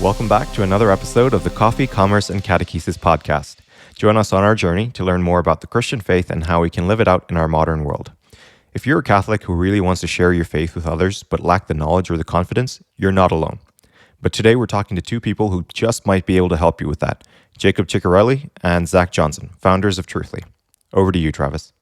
Welcome back to another episode of the Coffee, Commerce, and Catechesis podcast. Join us on our journey to learn more about the Christian faith and how we can live it out in our modern world. If you're a Catholic who really wants to share your faith with others but lack the knowledge or the confidence, you're not alone. But today we're talking to two people who just might be able to help you with that. Jacob Ciccarelli and Zac Johnson, founders of Truthly. Over to you, Travis.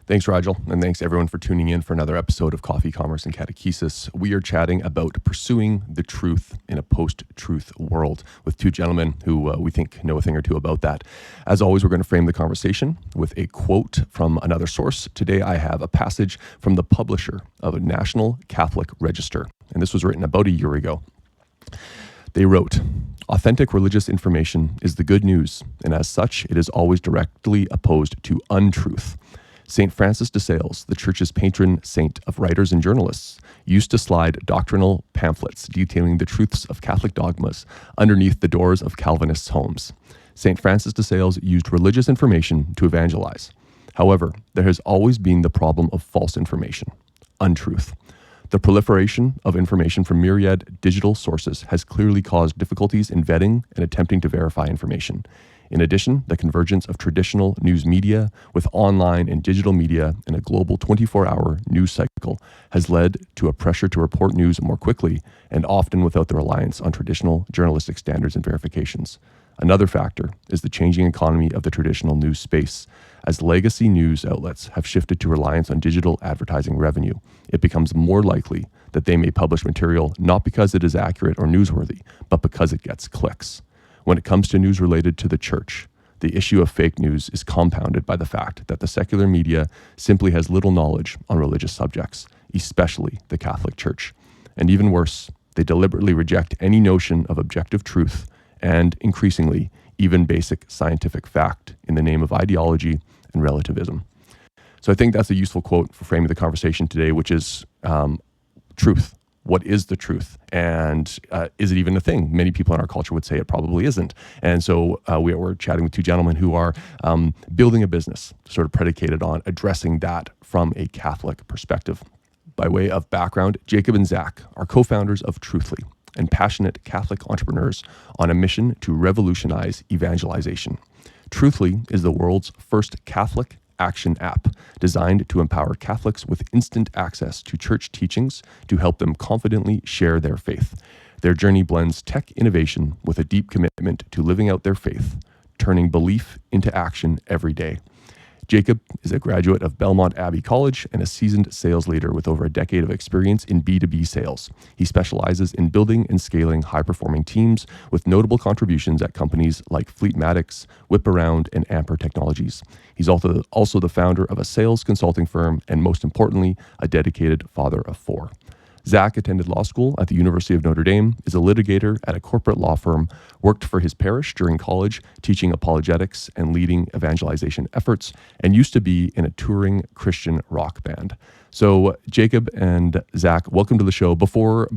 Thanks, Rigel, and thanks everyone for tuning in for another episode of Coffee, Commerce, and Catechesis. We are chatting about pursuing the truth in a post-truth world with two gentlemen who we think know a thing or two about that. As always, we're going to frame the conversation with a quote from another source. Today, I have a passage from the publisher of a National Catholic Register, and this was written about a year ago. They wrote, "Authentic religious information is the good news, and as such, it is always directly opposed to untruth. St. Francis de Sales, the Church's patron saint of writers and journalists, used to slide doctrinal pamphlets detailing the truths of Catholic dogmas underneath the doors of Calvinists' homes. St. Francis de Sales used religious information to evangelize. However, there has always been the problem of false information, untruth. The proliferation of information from myriad digital sources has clearly caused difficulties in vetting and attempting to verify information. In addition, the convergence of traditional news media with online and digital media in a global 24-hour news cycle has led to a pressure to report news more quickly and often without the reliance on traditional journalistic standards and verifications. Another factor is the changing economy of the traditional news space. As legacy news outlets have shifted to reliance on digital advertising revenue, it becomes more likely that they may publish material not because it is accurate or newsworthy, but because it gets clicks. When it comes to news related to the church, the issue of fake news is compounded by the fact that the secular media simply has little knowledge on religious subjects, especially the Catholic Church. And even worse, they deliberately reject any notion of objective truth and, increasingly, even basic scientific fact in the name of ideology and relativism." So I think that's a useful quote for framing the conversation today, which is truth. What is the truth? And is it even a thing? Many people in our culture would say it probably isn't. And so we're chatting with two gentlemen who are building a business sort of predicated on addressing that from a Catholic perspective. By way of background, Jacob and Zac are co-founders of Truthly and passionate Catholic entrepreneurs on a mission to revolutionize evangelization. Truthly is the world's first Catholic action app designed to empower Catholics with instant access to church teachings to help them confidently share their faith. Their journey blends tech innovation with a deep commitment to living out their faith, turning belief into action every day. Jacob is a graduate of Belmont Abbey College and a seasoned sales leader with over a decade of experience in B2B sales. He specializes in building and scaling high-performing teams with notable contributions at companies like Fleetmatics, Whiparound, and Amper Technologies. He's also the founder of a sales consulting firm and, most importantly, a dedicated father of four. Zac attended law school at the University of Notre Dame, is a litigator at a corporate law firm, worked for his parish during college, teaching apologetics and leading evangelization efforts, and used to be in a touring Christian rock band. So Jacob and Zac, welcome to the show. Before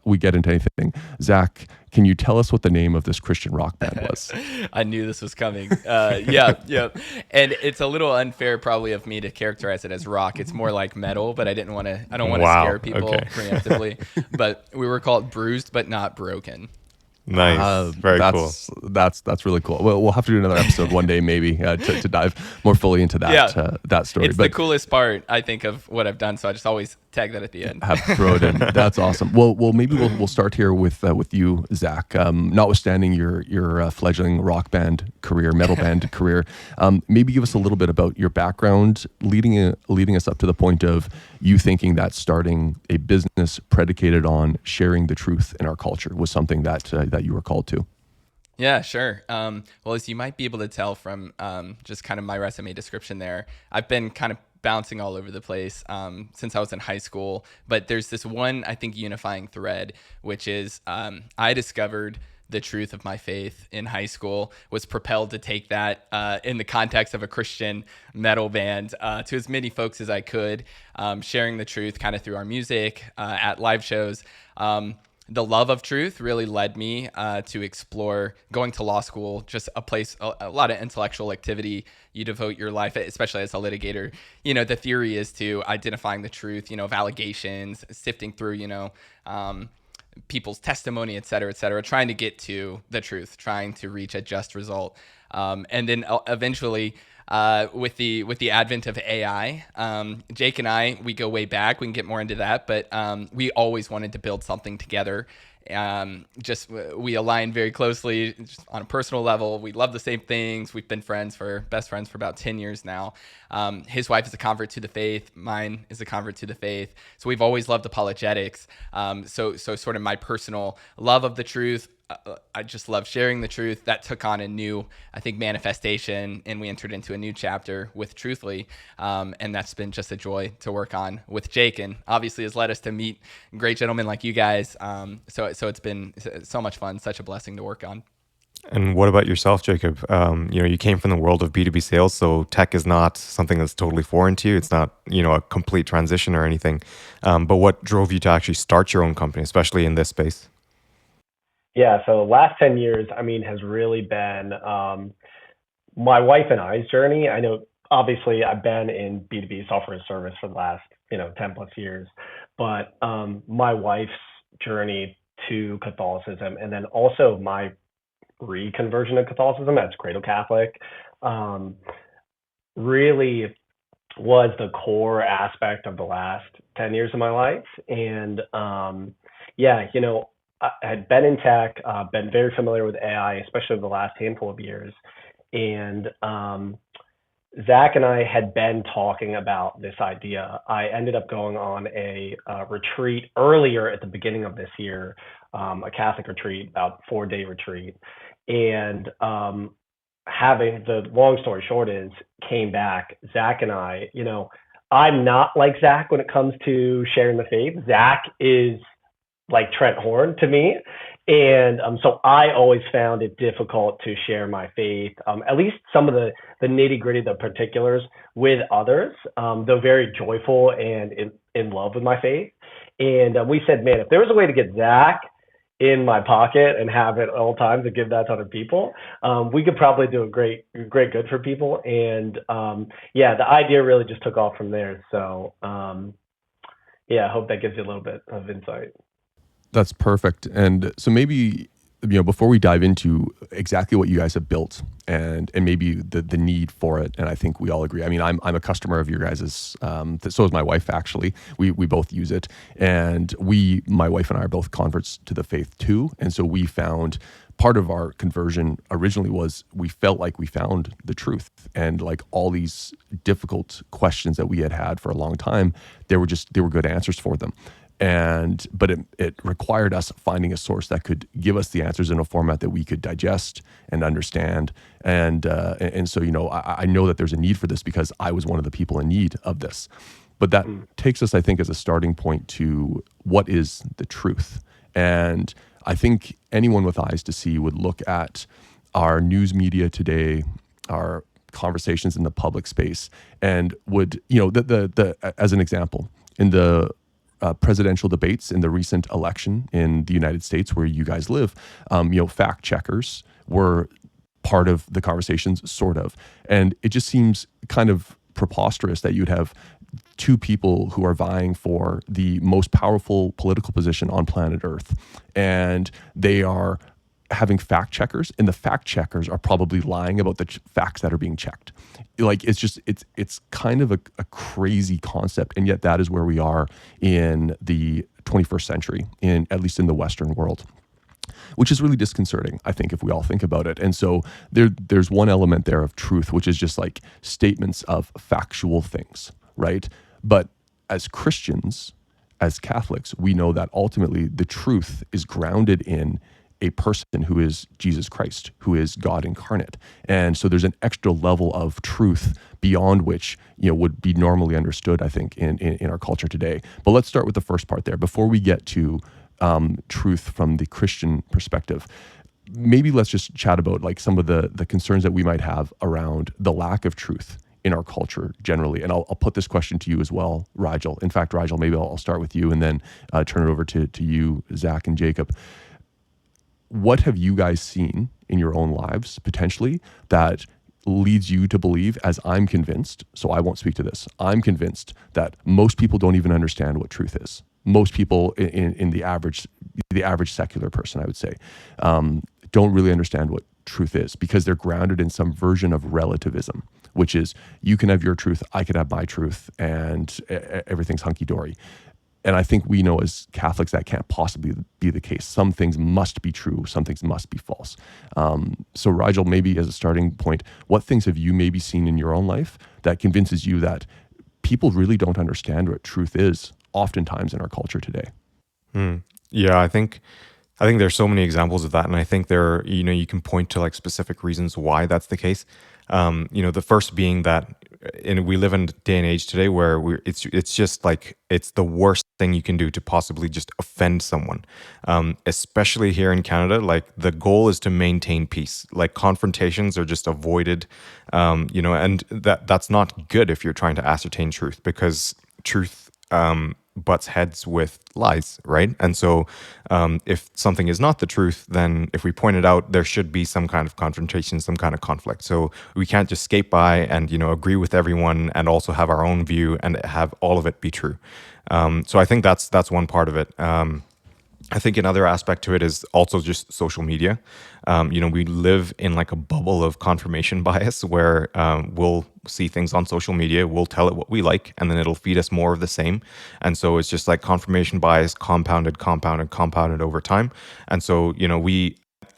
we get into anything, Zac, can you tell us what the name of this Christian rock band was? I knew this was coming. Yeah. And it's a little unfair probably of me to characterize it as rock. It's more like metal, but I don't want to scare people preemptively. But we were called Bruised But Not Broken. Nice. Very cool. That's really cool. Well, we'll have to do another episode one day, maybe, to dive more fully into that that story. It's the coolest part, I think, of what I've done. So I just always tag that at the end. Throw it in. That's awesome. Well, maybe we'll start here with you, Zac. Notwithstanding your fledgling rock band career, metal band career, maybe give us a little bit about your background, leading us up to the point of you thinking that starting a business predicated on sharing the truth in our culture was something that you were called to. Yeah, sure. Well, as you might be able to tell from just kind of my resume description there, I've been kind of bouncing all over the place since I was in high school. But there's this one, I think, unifying thread, which is I discovered the truth of my faith in high school, was propelled to take that in the context of a Christian metal band to as many folks as I could, sharing the truth kind of through our music at live shows. The love of truth really led me to explore going to law school, just a place, a lot of intellectual activity. You devote your life, especially as a litigator. You know, the theory is to identifying the truth, of allegations, sifting through, people's testimony, et cetera, trying to get to the truth, trying to reach a just result. And then eventually, with the advent of AI, Jake and I, we go way back. We can get more into that, but we always wanted to build something together. We align very closely just on a personal level. We love the same things. We've been best friends for about 10 years now. His wife is a convert to the faith. Mine is a convert to the faith. So we've always loved apologetics. So sort of my personal love of the truth. I just love sharing the truth. That took on a new, I think, manifestation, and we entered into a new chapter with Truthfully, and that's been just a joy to work on with Jake, and obviously has led us to meet great gentlemen like you guys. So it's been so much fun, such a blessing to work on. And what about yourself, Jacob? You came from the world of B2B sales, so tech is not something that's totally foreign to you. It's not, a complete transition or anything. But what drove you to actually start your own company, especially in this space? Yeah, so the last 10 years, has really been my wife and I's journey. I know, obviously, I've been in B2B software as a service for the last, 10 plus years, but my wife's journey to Catholicism, and then also my reconversion of Catholicism as cradle Catholic, really was the core aspect of the last 10 years of my life. And I had been in tech, been very familiar with AI, especially over the last handful of years. And Zac and I had been talking about this idea. I ended up going on a retreat earlier at the beginning of this year, a Catholic retreat, about 4-day retreat. And having the long story short is, came back, Zac and I, I'm not like Zac when it comes to sharing the faith. Zac is like Trent Horn to me. And so I always found it difficult to share my faith, at least some of the nitty gritty, the particulars with others, though very joyful and in love with my faith. And we said, man, if there was a way to get Zac in my pocket and have it at all times and give that to other people, we could probably do a great good for people. And the idea really just took off from there. So I hope that gives you a little bit of insight. That's perfect. And so maybe, before we dive into exactly what you guys have built and maybe the need for it, and I think we all agree. I'm a customer of your guys's, so is my wife, actually. We both use it. And my wife and I are both converts to the faith too. And so we found part of our conversion originally was we felt like we found the truth, and like all these difficult questions that we had for a long time, there were good answers for them. But it required us finding a source that could give us the answers in a format that we could digest and understand. And so, I know that there's a need for this because I was one of the people in need of this. But that takes us, I think, as a starting point to what is the truth. And I think anyone with eyes to see would look at our news media today, our conversations in the public space, and would, as an example, in the presidential debates in the recent election in the United States where you guys live, fact checkers were part of the conversations, sort of. And it just seems kind of preposterous that you'd have two people who are vying for the most powerful political position on planet Earth, and they are having fact checkers, and the fact checkers are probably lying about the facts that are being checked. Like, it's kind of a crazy concept, and yet that is where we are in the 21st century, at least in the Western world, which is really disconcerting, I think, if we all think about it. And so there's one element there of truth, which is just like statements of factual things, right? But as Christians, as Catholics, we know that ultimately the truth is grounded in a person who is Jesus Christ, who is God incarnate. And so there's an extra level of truth beyond which, would be normally understood, I think, in our culture today. But let's start with the first part there. Before we get to truth from the Christian perspective, maybe let's just chat about like some of the concerns that we might have around the lack of truth in our culture generally. And I'll put this question to you as well, Rigel. In fact, Rigel, maybe I'll start with you and then turn it over to you, Zac and Jacob. What have you guys seen in your own lives potentially that leads you to believe, as I'm convinced, so I won't speak to this, I'm convinced that most people don't even understand what truth is. Most people in the average the average secular person, I would say, don't really understand what truth is, because they're grounded in some version of relativism, which is you can have your truth, I could have my truth, and everything's hunky-dory. And I think we know as Catholics that can't possibly be the case. Some things must be true, some things must be false. So Rigel, maybe as a starting point, what things have you maybe seen in your own life that convinces you that people really don't understand what truth is oftentimes in our culture today? Yeah, I think there's so many examples of that, and I think there, you can point to like specific reasons why that's the case. The first being that, and we live in a day and age today where it's just like it's the worst thing you can do to possibly just offend someone, especially here in Canada. Like the goal is to maintain peace. Like confrontations are just avoided, and that's not good if you're trying to ascertain truth, because truth butts heads with lies, right? And so if something is not the truth, then if we point it out, there should be some kind of confrontation, some kind of conflict. So we can't just skate by and, agree with everyone and also have our own view and have all of it be true. So I think that's one part of it. I think another aspect to it is also just social media. We live in like a bubble of confirmation bias where we'll see things on social media, we'll tell it what we like, and then it'll feed us more of the same. And so it's just like confirmation bias compounded over time. And so,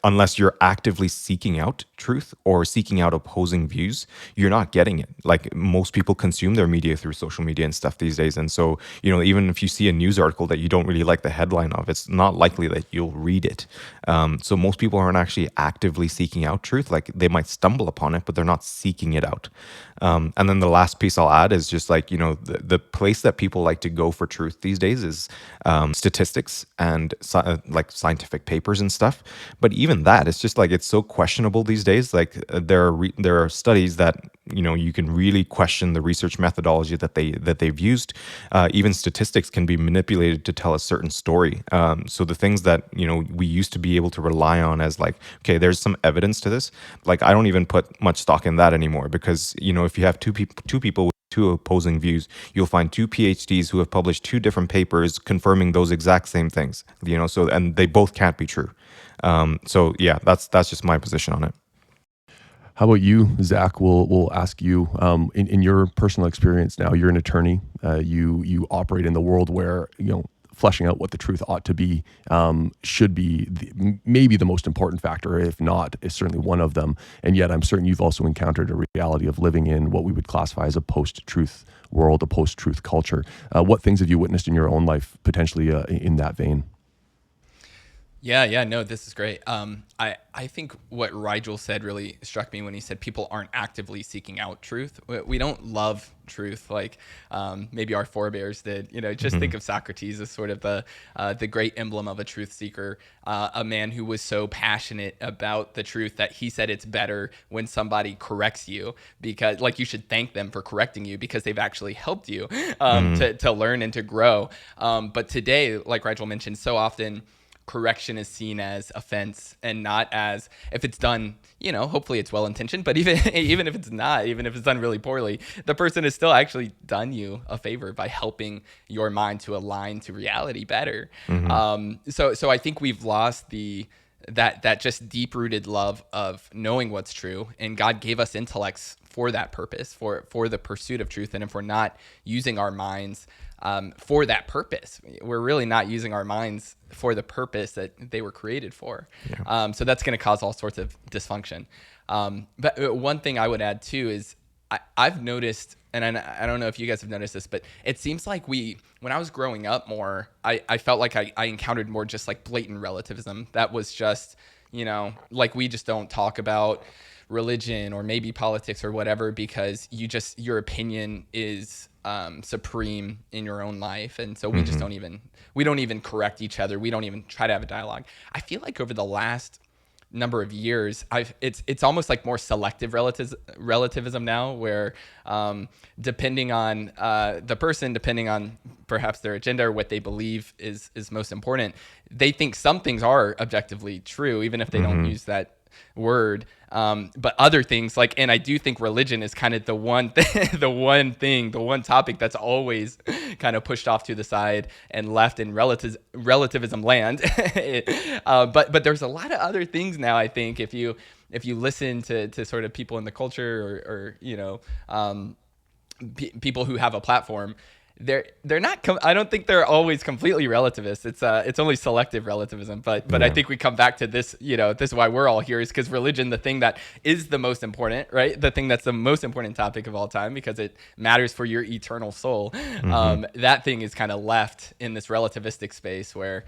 unless you're actively seeking out truth or seeking out opposing views, you're not getting it. Like most people consume their media through social media and stuff these days. And so, even if you see a news article that you don't really like the headline of, it's not likely that you'll read it. So most people aren't actually actively seeking out truth. Like they might stumble upon it, but they're not seeking it out. And then the last piece I'll add is just like, the place that people like to go for truth these days is statistics and like scientific papers and stuff. But even that, it's just like it's so questionable these days. Like there are studies that you can really question the research methodology that they've used. Even statistics can be manipulated to tell a certain story. So the things that we used to be able to rely on as like, okay, there's some evidence to this. Like I don't even put much stock in that anymore, because if you have two people with two opposing views, you'll find two PhDs who have published two different papers confirming those exact same things. So and they both can't be true. So yeah, that's just my position on it. How about you, Zac? We'll ask you, in your personal experience now, you're an attorney. You operate in the world where, fleshing out what the truth ought to be should be maybe the most important factor, if not, is certainly one of them. And yet I'm certain you've also encountered a reality of living in what we would classify as a post-truth world, a post-truth culture. What things have you witnessed in your own life potentially in that vein? Yeah, no, this is great. I think what Rigel said really struck me when he said people aren't actively seeking out truth. We don't love truth like maybe our forebears did. Just think of Socrates as sort of the great emblem of a truth seeker, a man who was so passionate about the truth that he said it's better when somebody corrects you, because like you should thank them for correcting you because they've actually helped you to learn and to grow. But today, like Rigel mentioned, so often correction is seen as offense and not as, if it's done, hopefully it's well-intentioned, but even if it's not, even if it's done really poorly, the person has still actually done you a favor by helping your mind to align to reality better. So I think we've lost that just deep-rooted love of knowing what's true, and God gave us intellects for that purpose, for the pursuit of truth. And if we're not using our minds for that purpose, we're really not using our minds for the purpose that they were created for. Yeah. So that's going to cause all sorts of dysfunction. But one thing I would add too is I've noticed, and I don't know if you guys have noticed this, but it seems like when I was growing up more, I felt like I encountered more just like blatant relativism. That was just, like we just don't talk about religion or maybe politics or whatever, because your opinion is supreme in your own life. And so we just don't even correct each other. We don't even try to have a dialogue. I feel like over the last number of years, it's almost like more selective relativism now, where depending on the person, depending on perhaps their agenda or what they believe is most important, they think some things are objectively true, even if they don't use that word. But other things and I do think religion is kind of the one the one topic that's always kind of pushed off to the side and left in relativism land. But there's a lot of other things now. I think if you listen to sort of people in the culture or people who have a platform, they're not. I don't think they're always completely relativist. It's only selective relativism. But I think we come back to this. This is why we're all here, is because religion, the thing that is the most important, right? The thing that's the most important topic of all time because it matters for your eternal soul. That thing is kind of left in this relativistic space where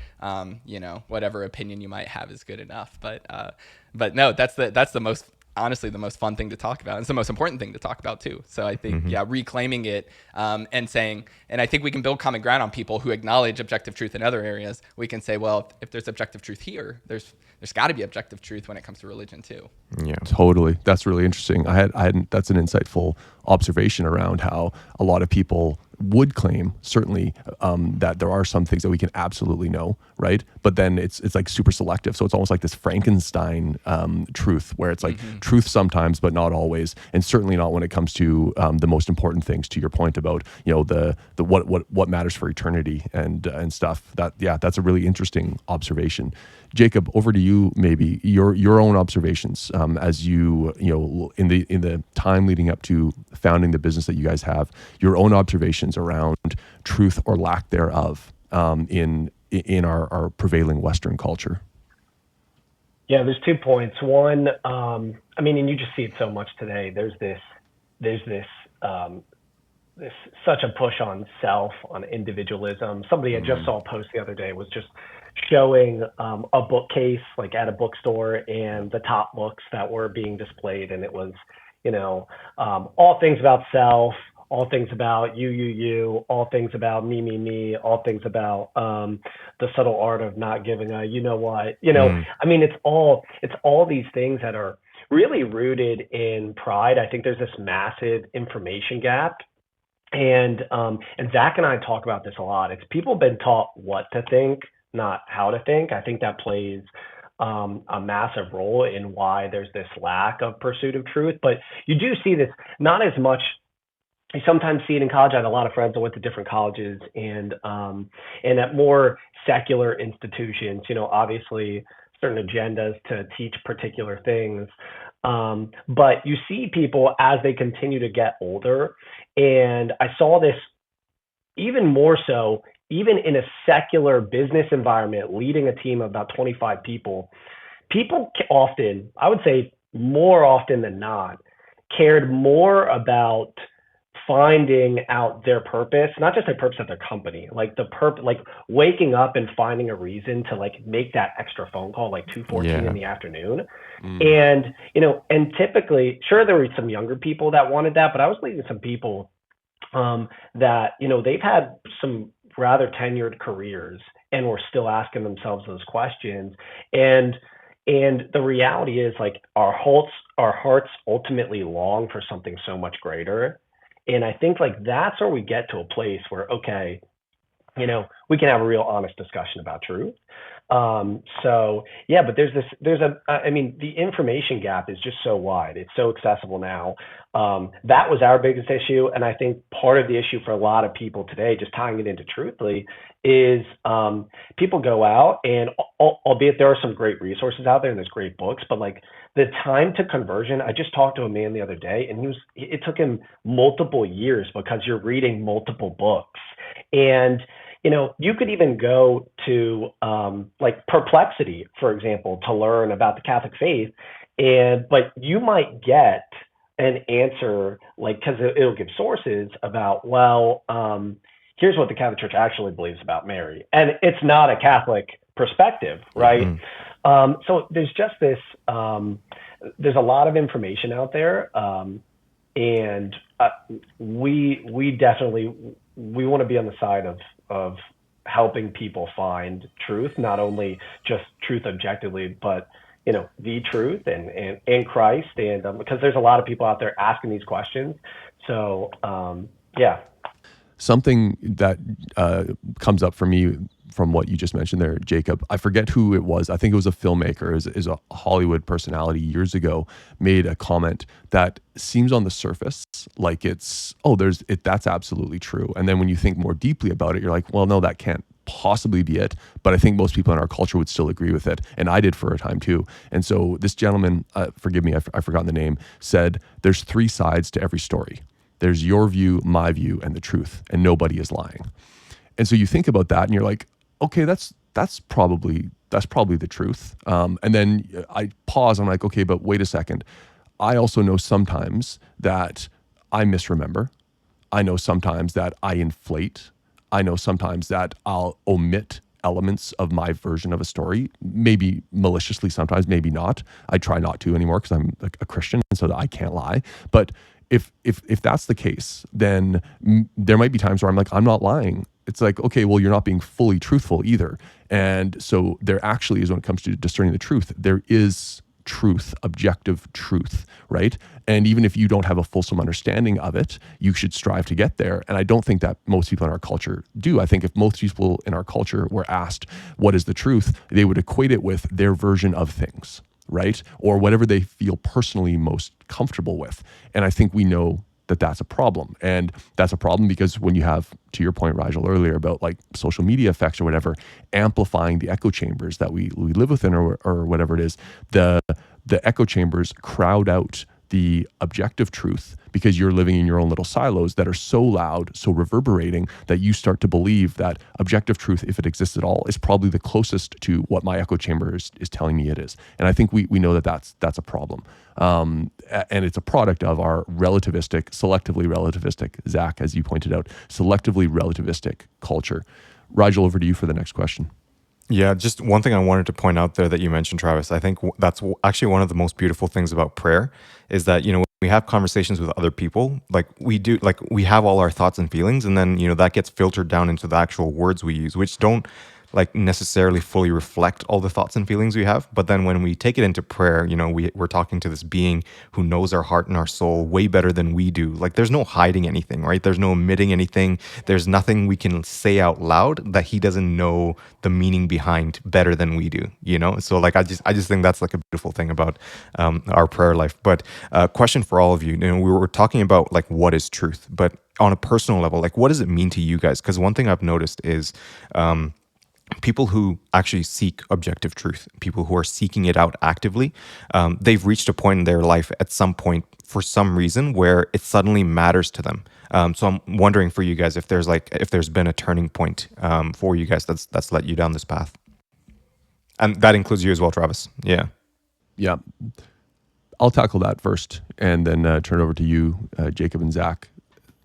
whatever opinion you might have is good enough. But no, that's the most. Honestly, the most fun thing to talk about. It's the most important thing to talk about too. So I think, reclaiming it and saying, and I think we can build common ground on people who acknowledge objective truth in other areas. We can say, well, if there's objective truth here, there's got to be objective truth when it comes to religion too. Yeah, totally. That's really interesting. I hadn't. That's an insightful observation around how a lot of people would claim certainly that there are some things that we can absolutely know, right? But then it's like super selective. So it's almost like this Frankenstein truth, where it's like truth sometimes, but not always, and certainly not when it comes to the most important things. To your point about the what matters for eternity and stuff. That's a really interesting observation. Jacob, over to you. Maybe your own observations as you in the time leading up to founding the business that you guys have, your own observations around truth or lack thereof in our prevailing Western culture. Yeah, there's 2 points. One, and you just see it so much today. There's this such a push on self, on individualism. Somebody I just saw a post the other day was just showing a bookcase like at a bookstore and the top books that were being displayed, and it was all things about self, all things about you, all things about me, all things about the subtle art of not giving a it's all these things that are really rooted in pride. I think there's this massive information gap. And Zac and I talk about this a lot. It's people have been taught what to think, not how to think. I think that plays a massive role in why there's this lack of pursuit of truth. But you do see this not as much. You sometimes see it in college. I had a lot of friends that went to different colleges and at more secular institutions, obviously certain agendas to teach particular things. But you see people as they continue to get older. And I saw this even more so, even in a secular business environment, leading a team of about 25 people often, I would say more often than not, cared more about finding out their purpose, not just their purpose at their company, like waking up and finding a reason to make that extra phone call, 2:14 in the afternoon. And, and typically, sure, there were some younger people that wanted that, but I was leading some people that, they've had some rather tenured careers and were still asking themselves those questions. And the reality is our hearts ultimately long for something so much greater. And I think that's where we get to a place where, okay, we can have a real honest discussion about truth. But the information gap is just so wide. It's so accessible now. That was our biggest issue. And I think part of the issue for a lot of people today, just tying it into truthfully, is people go out and albeit there are some great resources out there and there's great books, but the time to conversion, I just talked to a man the other day and it took him multiple years because you're reading multiple books. And you could even go to Perplexity, for example, to learn about the Catholic faith, but you might get an answer because it'll give sources about, here's what the Catholic Church actually believes about Mary, and it's not a Catholic perspective, right? So there's just this, there's a lot of information out there, and we definitely want to be on the side of helping people find truth, not only just truth objectively, but the truth and Christ, and because there's a lot of people out there asking these questions. So Something that comes up for me from what you just mentioned there, Jacob. I forget who it was. I think it was a filmmaker, is a Hollywood personality years ago, made a comment that seems on the surface like it's, that's absolutely true. And then when you think more deeply about it, you're like, well, no, that can't possibly be it. But I think most people in our culture would still agree with it. And I did for a time too. And so this gentleman, forgive me, I've forgotten the name, said there's 3 sides to every story. There's your view, my view, and the truth, and nobody is lying. And so you think about that and you're like, okay, that's probably the truth. And then I pause. I'm like, okay, but wait a second. I also know sometimes that I misremember. I know sometimes that I inflate. I know sometimes that I'll omit elements of my version of a story, maybe maliciously sometimes, maybe not. I try not to anymore because I'm a Christian, so that I can't lie. But if that's the case, then there might be times where I'm like, I'm not lying. It's like, okay, well, you're not being fully truthful either. And so there actually is, when it comes to discerning the truth, there is truth, objective truth, right? And even if you don't have a fulsome understanding of it, you should strive to get there. And I don't think that most people in our culture do. I think if most people in our culture were asked, what is the truth? They would equate it with their version of things, right? Or whatever they feel personally most comfortable with. And I think we know that that's a problem. And that's a problem because when you have, to your point, Rigel, earlier about like social media effects or whatever, amplifying the echo chambers that we live within or whatever it is, the echo chambers crowd out the objective truth because you're living in your own little silos that are so loud, so reverberating that you start to believe that objective truth, if it exists at all, is probably the closest to what my echo chamber is telling me it is. And I think we know that that's a problem. And it's a product of our selectively relativistic, Zac, as you pointed out, selectively relativistic culture. Rigel, over to you for the next question. Yeah, just one thing I wanted to point out there that you mentioned, Travis. I think that's actually one of the most beautiful things about prayer is that, when we have conversations with other people, like we have all our thoughts and feelings, and then, that gets filtered down into the actual words we use, which don't like necessarily fully reflect all the thoughts and feelings we have. But then when we take it into prayer, we're talking to this being who knows our heart and our soul way better than we do. Like there's no hiding anything, right? There's no omitting anything. There's nothing we can say out loud that he doesn't know the meaning behind better than we do, So like, I just think that's like a beautiful thing about our prayer life. But question for all of you, we were talking about like, what is truth? But on a personal level, like what does it mean to you guys? Because one thing I've noticed is, people who actually seek objective truth, people who are seeking it out actively, they've reached a point in their life at some point for some reason where it suddenly matters to them. So I'm wondering for you guys if there's been a turning point for you guys that's led you down this path, and that includes you as well, Travis. Yeah. I'll tackle that first, and then turn it over to you, Jacob and Zac.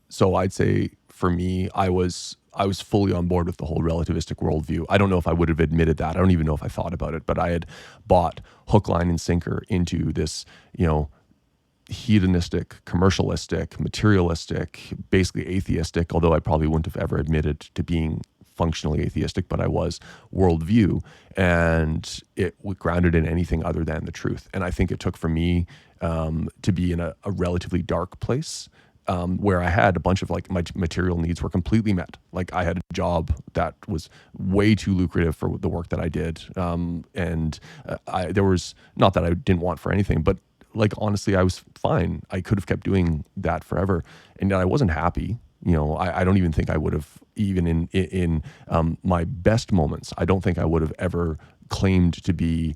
So I'd say for me, I was fully on board with the whole relativistic worldview. I don't know if I would have admitted that. I don't even know if I thought about it, but I had bought hook, line, and sinker into this, hedonistic, commercialistic, materialistic, basically atheistic, although I probably wouldn't have ever admitted to being functionally atheistic, but I was, worldview, and it grounded in anything other than the truth. And I think it took for me to be in a relatively dark place, where I had a bunch of like my material needs were completely met. Like I had a job that was way too lucrative for the work that I did. And there was, not that I didn't want for anything, but like, honestly, I was fine. I could have kept doing that forever. And I wasn't happy. I don't even think I would have, even in my best moments, I don't think I would have ever claimed to be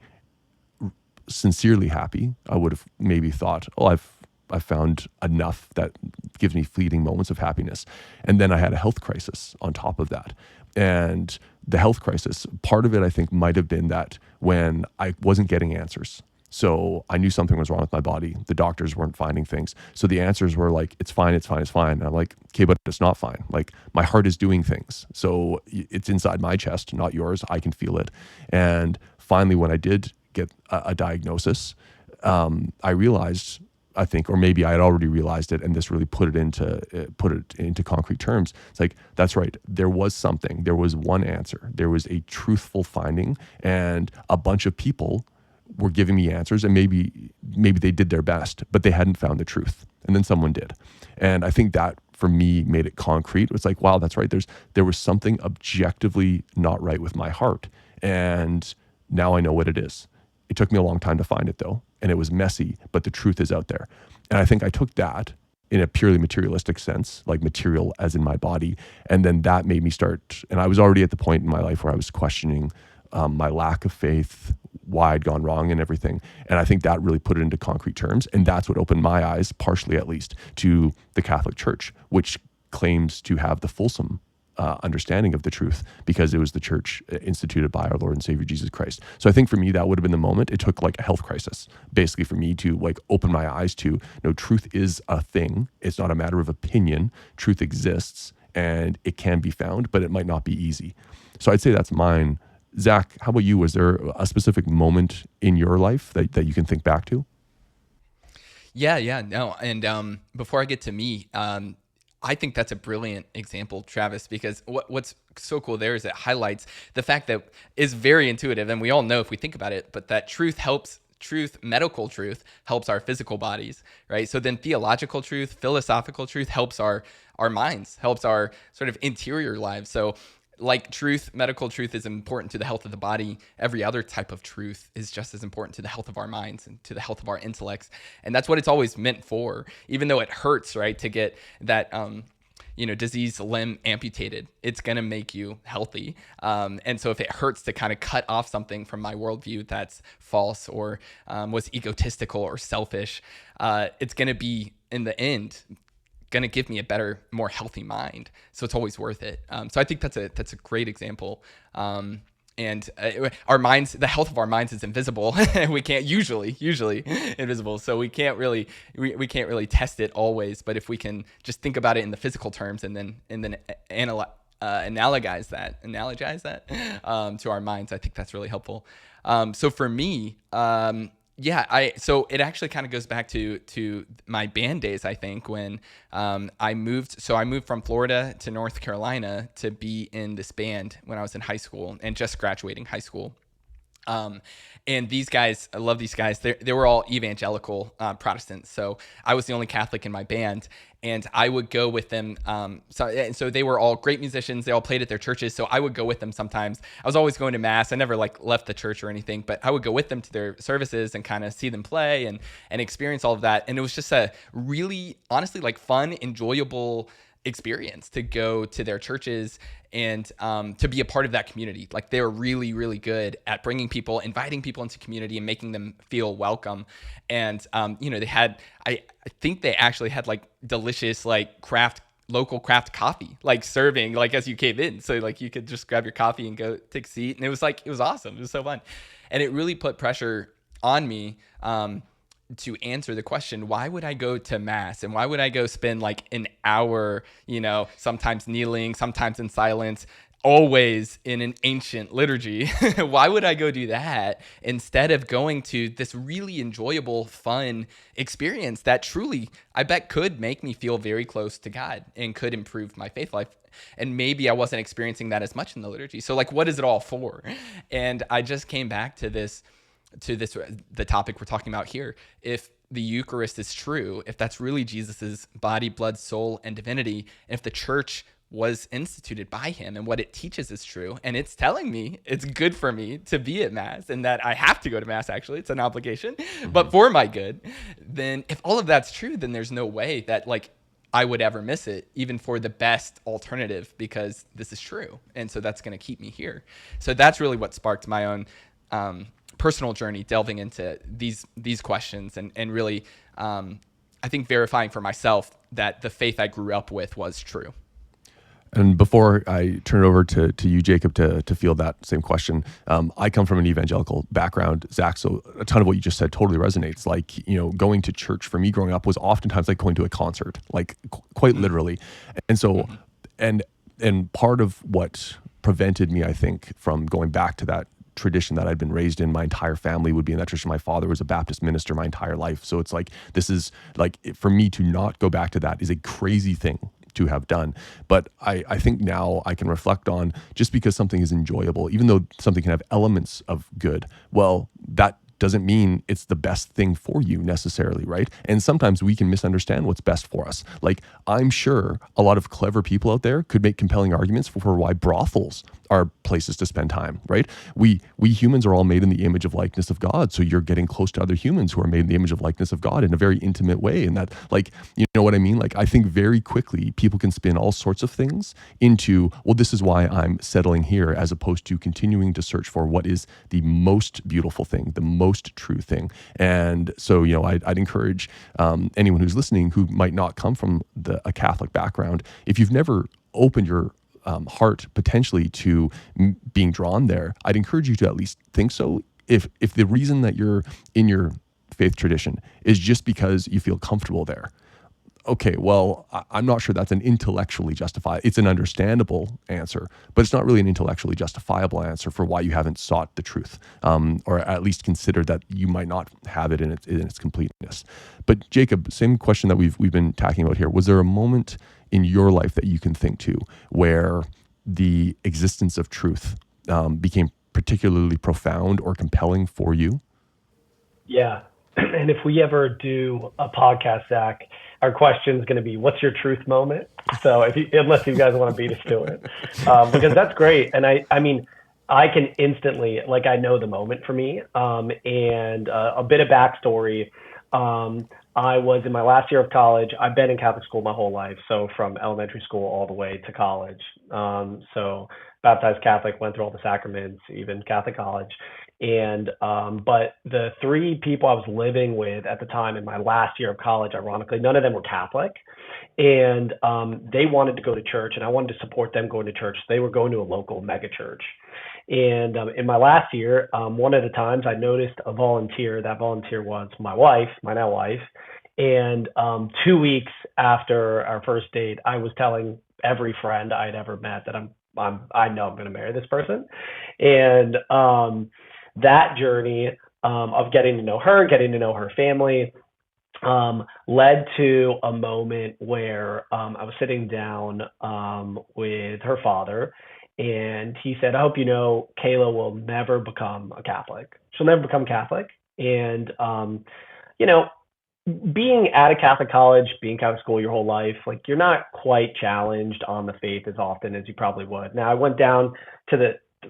sincerely happy. I would have maybe thought, I've found enough that gives me fleeting moments of happiness. And then I had a health crisis on top of that. And the health crisis, part of it, I think, might have been that when I wasn't getting answers. So I knew something was wrong with my body. The doctors weren't finding things. So the answers were like, it's fine, it's fine, it's fine. And I'm like, okay, but it's not fine. Like my heart is doing things. So it's inside my chest, not yours. I can feel it. And finally, when I did get a diagnosis, I realized, I think, or maybe I had already realized it, and this really put it into concrete terms. It's like, that's right. There was something. There was one answer. There was a truthful finding, and a bunch of people were giving me answers, and maybe they did their best, but they hadn't found the truth. And then someone did. And I think that for me made it concrete. It was like, wow, that's right. There was something objectively not right with my heart. And now I know what it is. It took me a long time to find it though. And it was messy, but the truth is out there. And I think I took that in a purely materialistic sense, like material as in my body. And then that made me start, and I was already at the point in my life where I was questioning my lack of faith, why I'd gone wrong and everything. And I think that really put it into concrete terms. And that's what opened my eyes, partially at least, to the Catholic Church, which claims to have the fulsome understanding of the truth because it was the church instituted by our Lord and Savior Jesus Christ. So I think for me, that would have been the moment. It took like a health crisis, basically, for me to like open my eyes to, no, truth is a thing. It's not a matter of opinion. Truth exists and it can be found, but it might not be easy. So I'd say that's mine. Zac, how about you? Was there a specific moment in your life that you can think back to? Yeah, no. And before I get to me, I think that's a brilliant example, Travis, because what's so cool there is it highlights the fact that is very intuitive, and we all know if we think about it, but that medical truth helps our physical bodies, right? So then theological truth, philosophical truth helps our minds, helps our sort of interior lives. So like medical truth is important to the health of the body, every other type of truth is just as important to the health of our minds and to the health of our intellects. And that's what it's always meant for, even though it hurts, right, to get that, diseased limb amputated. It's going to make you healthy. And so if it hurts to kind of cut off something from my worldview that's false or was egotistical or selfish, it's going to be, in the end, going to give me a better, more healthy mind. So it's always worth it. So I think that's a great example. And our minds, the health of our minds is invisible. We can't usually invisible. So we can't really test it always. But if we can just think about it in the physical terms and then analogize that to our minds, I think that's really helpful. So for me, so it actually kind of goes back to my band days, I think, when I moved from Florida to North Carolina to be in this band when I was in high school and just graduating high school. And these guys, I love these guys. They were all evangelical Protestants. So I was the only Catholic in my band, and I would go with them. So they were all great musicians. They all played at their churches. So I would go with them sometimes. I was always going to mass. I never left the church or anything, but I would go with them to their services and kind of see them play and experience all of that. And it was just a really, honestly, fun, enjoyable experience to go to their churches and to be a part of that community. They were really, really good at bringing people, inviting people into community and making them feel welcome. And they had, I think they actually had delicious local craft coffee, serving as you came in. So you could just grab your coffee and go take a seat. And it was awesome. It was so fun. And it really put pressure on me to answer the question, why would I go to mass and why would I go spend an hour, sometimes kneeling, sometimes in silence, always in an ancient liturgy? Why would I go do that instead of going to this really enjoyable, fun experience that truly, I bet, could make me feel very close to God and could improve my faith life? And maybe I wasn't experiencing that as much in the liturgy. So what is it all for? And I just came back to the topic we're talking about here. If the Eucharist is true, if that's really Jesus's body, blood, soul, and divinity, if the church was instituted by him and what it teaches is true, and it's telling me it's good for me to be at mass and that I have to go to mass, actually, it's an obligation, but for my good, then if all of that's true, then there's no way that I would ever miss it, even for the best alternative, because this is true. And so that's going to keep me here. So that's really what sparked my own personal journey, delving into these questions and really, I think, verifying for myself that the faith I grew up with was true. And before I turn it over to you, Jacob, to field that same question, I come from an evangelical background, Zac, so a ton of what you just said totally resonates. Going to church for me growing up was oftentimes like going to a concert, quite literally. And so, and part of what prevented me, I think, from going back to that tradition that I'd been raised in, my entire family would be in that tradition. My father was a Baptist minister my entire life. So it's this is for me to not go back to that is a crazy thing to have done. But I think now I can reflect on, just because something is enjoyable, even though something can have elements of good, well, that doesn't mean it's the best thing for you necessarily, right? And sometimes we can misunderstand what's best for us. Like, I'm sure a lot of clever people out there could make compelling arguments for why brothels are places to spend time, right? We humans are all made in the image of likeness of God. So you're getting close to other humans who are made in the image of likeness of God in a very intimate way. And that, like, you know what I mean? Like, I think very quickly people can spin all sorts of things into, well, this is why I'm settling here, as opposed to continuing to search for what is the most beautiful thing, the most true thing. And so, you know, I'd encourage anyone who's listening who might not come from a Catholic background, if you've never opened your heart potentially to being drawn there, I'd encourage you to at least think so. If the reason that you're in your faith tradition is just because you feel comfortable there, okay, well, I'm not sure that's an intellectually justified. It's an understandable answer, but it's not really an intellectually justifiable answer for why you haven't sought the truth, or at least considered that you might not have it in its completeness. But Jacob, same question that we've been talking about here. Was there a moment in your life that you can think to where the existence of truth became particularly profound or compelling for you? Yeah. And if we ever do a podcast, Zac, our question is going to be, what's your truth moment? So unless you guys want to beat us to it, because that's great. And I mean, I can instantly, like, I know the moment for me. And a bit of backstory. I was in my last year of college. I've been in Catholic school my whole life. So from elementary school all the way to college. So baptized Catholic, went through all the sacraments, even Catholic college. And but the three people I was living with at the time in my last year of college, ironically, none of them were Catholic. And they wanted to go to church, and I wanted to support them going to church. They were going to a local mega church. And in my last year, one of the times I noticed a volunteer. That volunteer was my wife, my now wife. And 2 weeks after our first date, I was telling every friend I'd ever met that I know I'm going to marry this person. And that journey of getting to know her, getting to know her family, led to a moment where I was sitting down with her father, and he said, I hope you know Kayla will never become a Catholic. She'll never become Catholic. And, you know, being at a Catholic college, being Catholic school your whole life, like, you're not quite challenged on the faith as often as you probably would. Now, I went down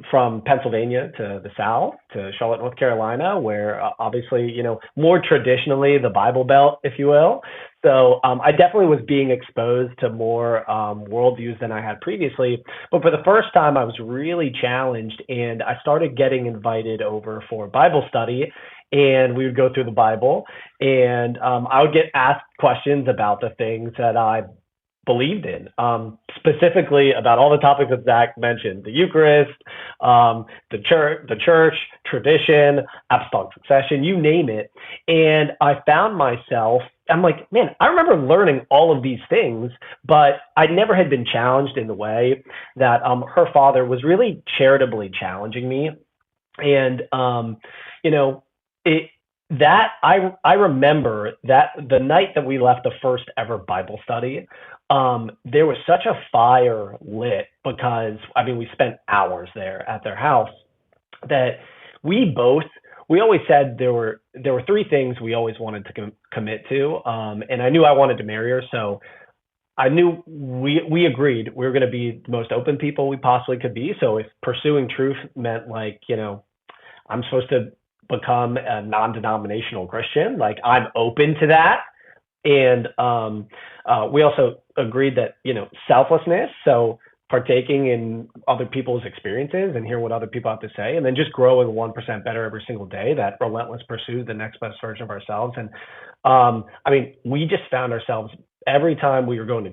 from Pennsylvania to the South, to Charlotte, North Carolina, where obviously, you know, more traditionally the Bible Belt, if you will. So I definitely was being exposed to more worldviews than I had previously. But for the first time, I was really challenged, and I started getting invited over for Bible study. And we would go through the Bible, and I would get asked questions about the things that I believed in, specifically about all the topics that Zac mentioned: the Eucharist, the church, tradition, apostolic succession, you name it. And I found myself, I'm like, man, I remember learning all of these things, but I never had been challenged in the way that her father was really charitably challenging me. And, you know, I remember that the night that we left the first ever Bible study, there was such a fire lit because, I mean, we spent hours there at their house, that we always said there were three things we always wanted to commit to. And I knew I wanted to marry her. So I knew we agreed we were going to be the most open people we possibly could be. So if pursuing truth meant, like, you know, I'm supposed to become a non-denominational Christian, like, I'm open to that. And we also agreed that, you know, selflessness, so partaking in other people's experiences and hear what other people have to say, and then just growing 1% better every single day, that relentless pursuit, the next best version of ourselves. And I mean, we just found ourselves every time we were going to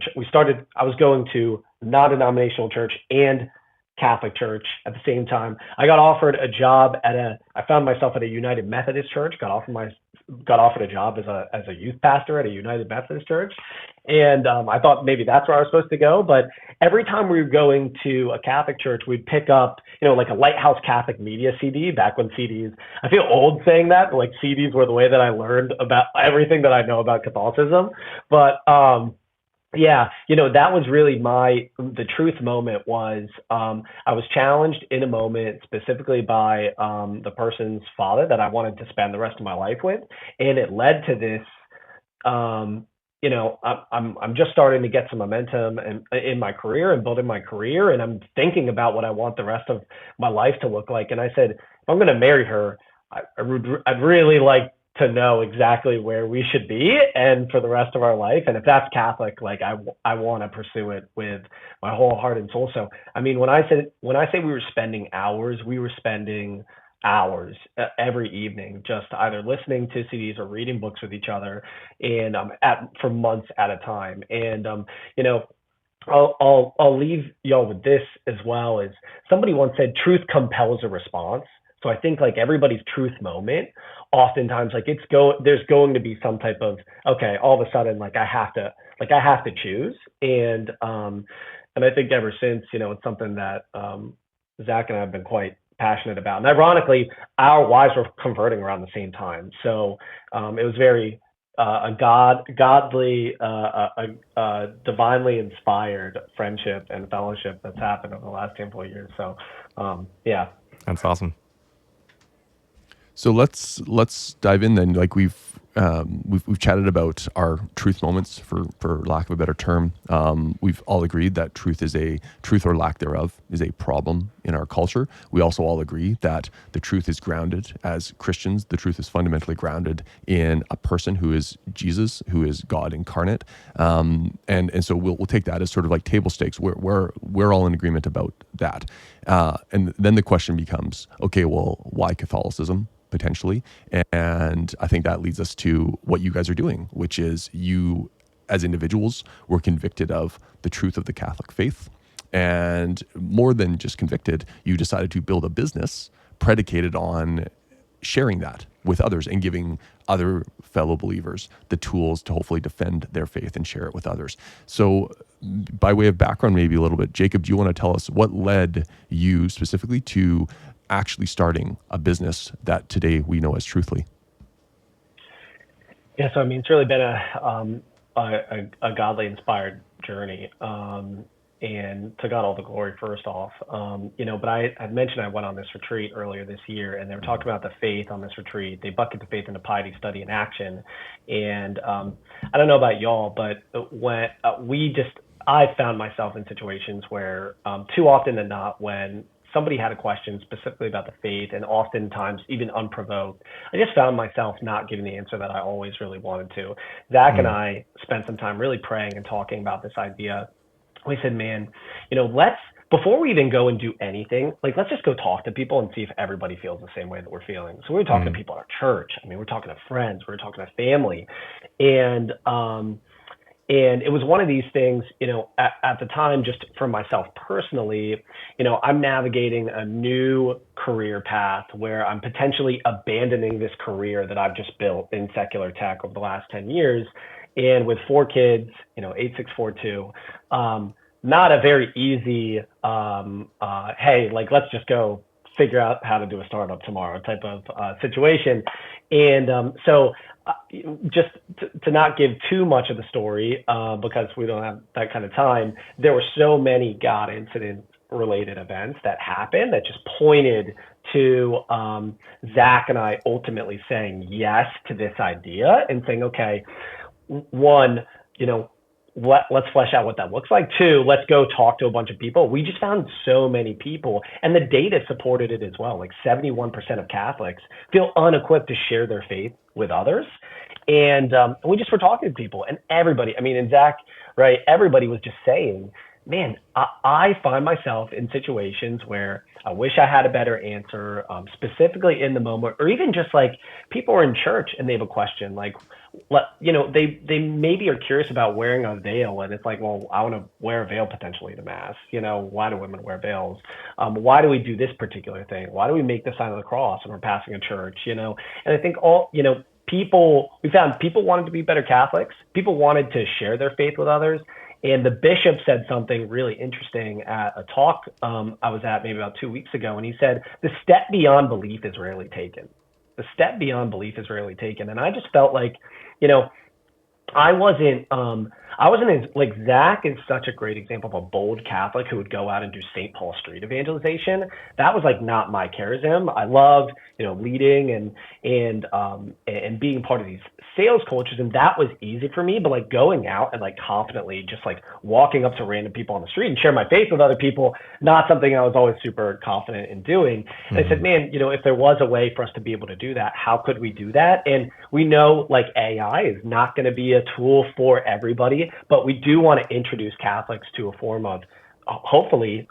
I was going to non-denominational church and Catholic church at the same time. I got offered a job I found myself at a United Methodist church, got offered a job as a youth pastor at a United Methodist church. And I thought maybe that's where I was supposed to go. But every time we were going to a Catholic church, we'd pick up, you know, like a Lighthouse Catholic Media CD, back when CDs, I feel old saying that, but like, CDs were the way that I learned about everything that I know about Catholicism. But Yeah, that was really the truth moment was, I was challenged in a moment specifically by the person's father that I wanted to spend the rest of my life with. And it led to this, um, I'm just starting to get some momentum in my career and building my career. And I'm thinking about what I want the rest of my life to look like. And I said, if I'm going to marry her, I'd really like to know exactly where we should be and for the rest of our life. And if that's Catholic, like I want to pursue it with my whole heart and soul. So, I mean, when I say we were spending hours, we were spending hours every evening, just either listening to CDs or reading books with each other, and for months at a time. And you know, I'll leave y'all with this as well. Is somebody once said, "Truth compels a response." So I think like everybody's truth moment, oftentimes like there's going to be some type of, okay, all of a sudden like I have to choose. And I think ever since, it's something that Zach and I have been quite passionate about. And ironically, our wives were converting around the same time, so it was very godly, divinely inspired friendship and fellowship that's happened over the last handful of years. So, yeah. That's awesome. So let's dive in then. Like we've chatted about our truth moments, for lack of a better term. We've all agreed that truth or lack thereof is a problem in our culture. We also all agree that the truth is grounded, as Christians, the truth is fundamentally grounded in a person who is Jesus, who is God incarnate. And so we'll take that as sort of like table stakes. We're all in agreement about that. And then the question becomes, okay, well, why Catholicism? Potentially. And I think that leads us to what you guys are doing, which is you as individuals were convicted of the truth of the Catholic faith. And more than just convicted, you decided to build a business predicated on sharing that with others and giving other fellow believers the tools to hopefully defend their faith and share it with others. So by way of background, maybe a little bit, Jacob, do you want to tell us what led you specifically to actually starting a business that today we know as Truthly? Yeah, so I mean, it's really been a godly inspired journey, and to God all the glory. First off, but I mentioned I went on this retreat earlier this year, and they were talking about the faith on this retreat. They bucket the faith into piety, study, and action. And I don't know about y'all, but when I found myself in situations where, too often than not, when somebody had a question specifically about the faith, and oftentimes even unprovoked, I just found myself not giving the answer that I always really wanted to. Zach and I spent some time really praying and talking about this idea. We said, man, before we even go and do anything, like, let's just go talk to people and see if everybody feels the same way that we're feeling. So we were talking to people at our church. I mean, we're talking to friends, we're talking to family. And it was one of these things, at the time, just for myself personally, I'm navigating a new career path where I'm potentially abandoning this career that I've just built in secular tech over the last 10 years. And with 4 kids, 8, 6, 4, 2, not a very easy, hey, like, let's just go figure out how to do a startup tomorrow type of situation. And so just to not give too much of the story, because we don't have that kind of time, there were so many God incident related events that happened that just pointed to Zach and I ultimately saying yes to this idea and saying, okay, one, let's flesh out what that looks like. 2, let's go talk to a bunch of people. We just found so many people, and the data supported it as well. Like 71% of Catholics feel unequipped to share their faith with others. And we just were talking to people, and everybody, I mean, and Zach, right, everybody was just saying, man, I find myself in situations where I wish I had a better answer, specifically in the moment, or even just like people are in church and they have a question, like, they maybe are curious about wearing a veil, and it's like, well, I want to wear a veil potentially to mass. Why do women wear veils? Why do we do this particular thing? Why do we make the sign of the cross when we're passing a church? And I think we found people wanted to be better Catholics. People wanted to share their faith with others. And the bishop said something really interesting at a talk I was at maybe about 2 weeks ago. And he said, the step beyond belief is rarely taken. The step beyond belief is rarely taken. And I just felt like, I wasn't as like Zach is such a great example of a bold Catholic who would go out and do St. Paul Street evangelization. That was like not my charism. I loved, leading and being part of these sales cultures, and that was easy for me. But like going out and like confidently just like walking up to random people on the street and share my faith with other people, not something I was always super confident in doing. And I said, man, if there was a way for us to be able to do that, how could we do that? And we know like AI is not going to be a tool for everybody, but we do want to introduce Catholics to a form of hopefully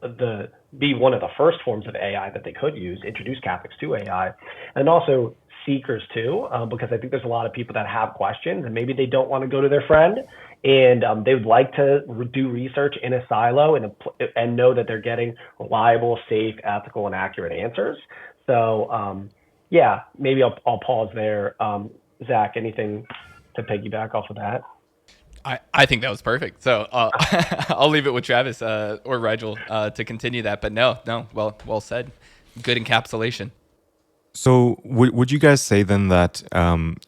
the be one of the first forms of AI that they could use, introduce Catholics to AI, and also seekers too, because I think there's a lot of people that have questions and maybe they don't want to go to their friend, and they would like to do research in a silo and know that they're getting reliable, safe, ethical, and accurate answers. So yeah, maybe I'll pause there. Zach, anything to piggyback off of that? I think that was perfect. So I'll leave it with Travis or Rigel to continue that. But no, well said. Good encapsulation. So would you guys say then that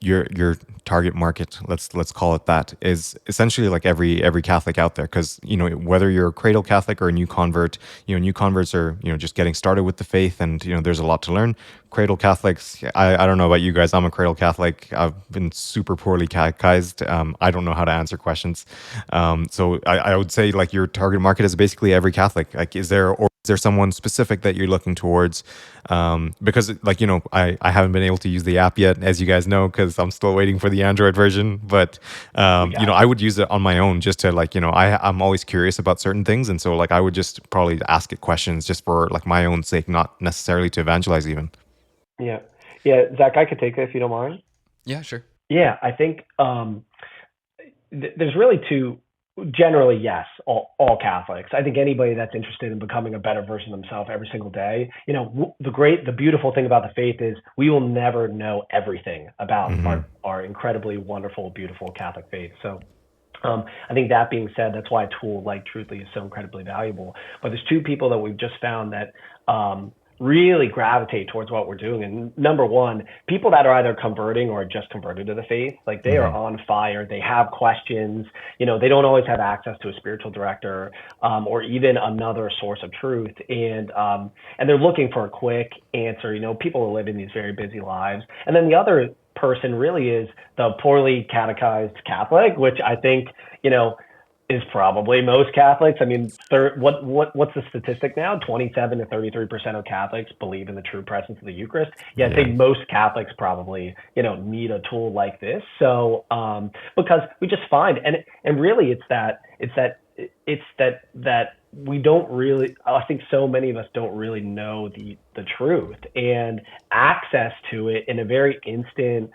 your target market, let's call it that, is essentially like every Catholic out there? Because whether you're a cradle Catholic or a new convert, new converts are just getting started with the faith, and there's a lot to learn. Cradle Catholics, I don't know about you guys. I'm a cradle Catholic. I've been super poorly catechized. I don't know how to answer questions. So I would say like your target market is basically every Catholic. Like, is there someone specific that you're looking towards? Because like, I haven't been able to use the app yet, as you guys know, because I'm still waiting for the Android version. But, I would use it on my own just to like, I'm always curious about certain things. And so like, I would just probably ask it questions just for like my own sake, not necessarily to evangelize even. Yeah. Yeah. Zach, I could take it if you don't mind. Yeah, sure. Yeah. I think there's really two. Generally, yes, all Catholics. I think anybody that's interested in becoming a better version of themselves every single day. The beautiful thing about the faith is we will never know everything about our incredibly wonderful, beautiful Catholic faith. So I think that being said, that's why a tool like Truthly is so incredibly valuable. But there's two people that we've just found that really gravitate towards what we're doing. And number one, people that are either converting or just converted to the faith, like they are on fire. They have questions. They don't always have access to a spiritual director or even another source of truth. And they're looking for a quick answer. People are living these very busy lives. And then the other person really is the poorly catechized Catholic, which I think, is probably most Catholics. I mean, what's the statistic now? 27 to 33% of Catholics believe in the true presence of the Eucharist. Yeah, I think most Catholics probably, need a tool like this. So, because we just find, and really it's that we don't really, I think so many of us don't really know the truth, and access to it in a very instant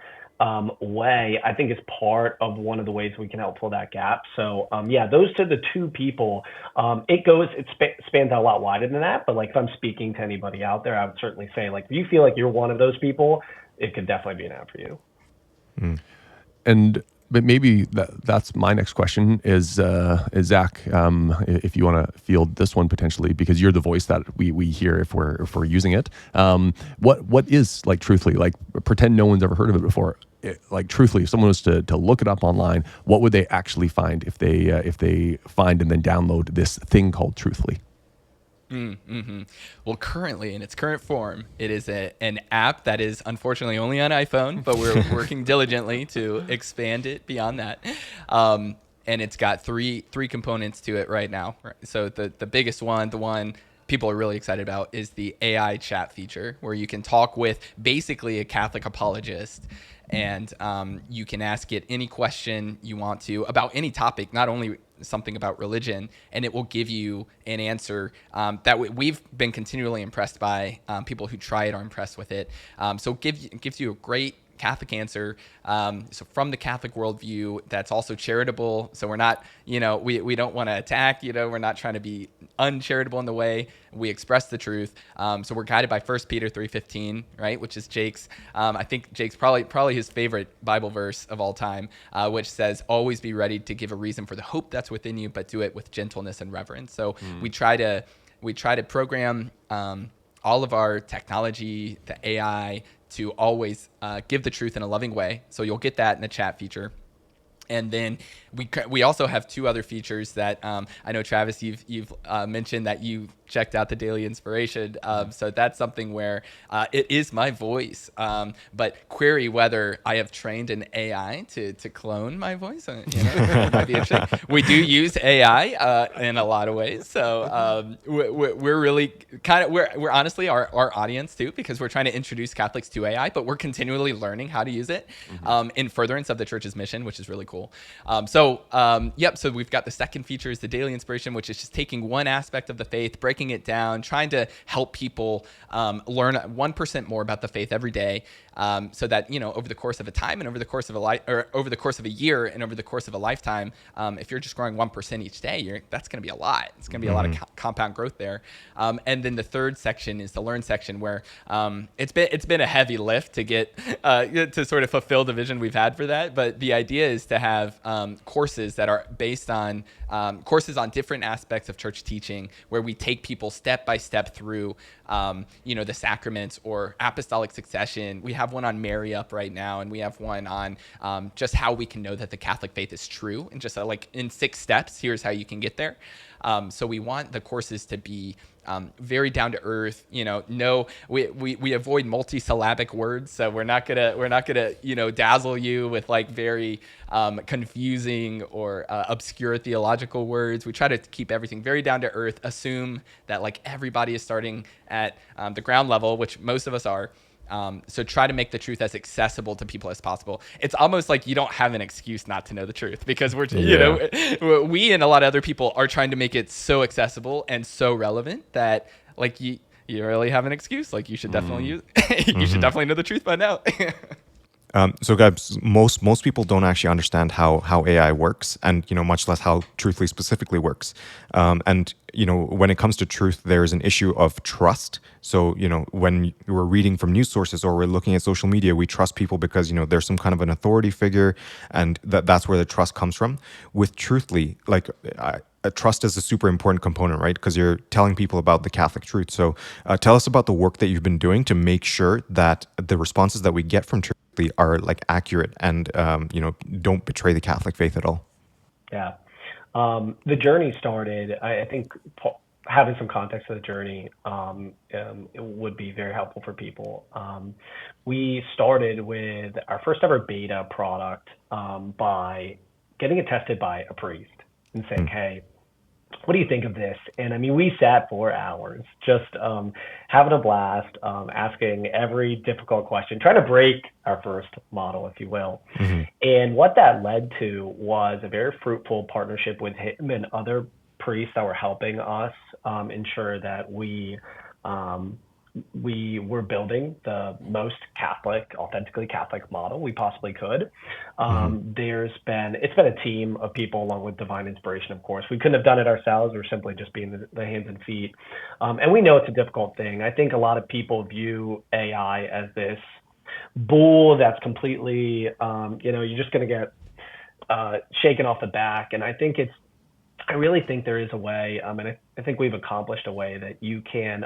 way, I think is part of one of the ways we can help fill that gap. So yeah, those are the two people. It spans out a lot wider than that, but like if I'm speaking to anybody out there, I would certainly say like if you feel like you're one of those people, it could definitely be an app for you. But maybe that's my next question is Zach, if you want to field this one potentially, because you're the voice that we hear if we're using it. What is like Truthly? Like pretend no one's ever heard of it before. Like Truthly, if someone was to look it up online, what would they actually find if they find and then download this thing called Truthly? Well, currently in its current form, it is an app that is unfortunately only on iPhone, but we're working diligently to expand it beyond that. And it's got three components to it right now. So the biggest one, the one people are really excited about, is the AI chat feature, where you can talk with basically a Catholic apologist, and you can ask it any question you want to about any topic, not only something about religion, and it will give you an answer that we've been continually impressed by. People who try it are impressed with it. So it gives you a great Catholic answer. So from the Catholic worldview, that's also charitable. So we're not, we don't want to attack, we're not trying to be uncharitable in the way we express the truth. So we're guided by 1 Peter 3:15, right? Which is Jake's, I think Jake's probably his favorite Bible verse of all time, which says, always be ready to give a reason for the hope that's within you, but do it with gentleness and reverence. So we try to program all of our technology, the AI, to always give the truth in a loving way. So you'll get that in the chat feature. And then we also have two other features that I know, Travis, you've mentioned that you checked out the daily inspiration. So that's something where it is my voice, but query whether I have trained an AI to clone my voice. It might be interesting. We do use AI in a lot of ways. So we're really we're honestly our audience too, because we're trying to introduce Catholics to AI, but we're continually learning how to use it in furtherance of the church's mission, which is really cool. So we've got the second feature is the daily inspiration, which is just taking one aspect of the faith, breaking it down, trying to help people learn 1% more about the faith every day, so that, over the course of a time and over the course of over the course of a year and over the course of a lifetime, if you're just growing 1% each day, that's going to be a lot. It's going to be a lot of compound growth there. And then the third section is the learn section, where it's been a heavy lift to get to sort of fulfill the vision we've had for that. But the idea is to have courses that are based on courses on different aspects of church teaching, where we take people step by step through the sacraments or apostolic succession. We have one on Mary up right now, and we have one on just how we can know that the Catholic faith is true, and just like in 6 steps, here's how you can get there. So we want the courses to be very down to earth. We avoid multisyllabic words, so we're not gonna dazzle you with like very confusing or obscure theological words. We try to keep everything very down to earth. Assume that like everybody is starting at the ground level, which most of us are. So try to make the truth as accessible to people as possible. It's almost like you don't have an excuse not to know the truth, because we and a lot of other people are trying to make it so accessible and so relevant that like you really have an excuse. Like you should definitely you should definitely know the truth by now. So guys, most people don't actually understand how AI works, and much less how Truthfully specifically works. And when it comes to truth, there is an issue of trust. So when we're reading from news sources or we're looking at social media, we trust people because there's some kind of an authority figure, and that's where the trust comes from. With Truthfully, trust is a super important component, right? Because you're telling people about the Catholic truth. So tell us about the work that you've been doing to make sure that the responses that we get from Truthfully are like accurate and don't betray the Catholic faith at all. Yeah. The journey started, I think having some context of the journey it would be very helpful for people. We started with our first ever beta product by getting it tested by a priest and saying, hey, what do you think of this? And I mean, we sat for hours just having a blast, asking every difficult question, trying to break our first model, if you will. And what that led to was a very fruitful partnership with him and other priests that were helping us ensure that we were building the most authentically Catholic model we possibly could. It's been a team of people along with divine inspiration, of course. We couldn't have done it ourselves. We're simply just being the hands and feet. And we know it's a difficult thing. I think a lot of people view AI as this bull that's completely, you're just going to get shaken off the back. And I really think there is a way, and I think we've accomplished a way that you can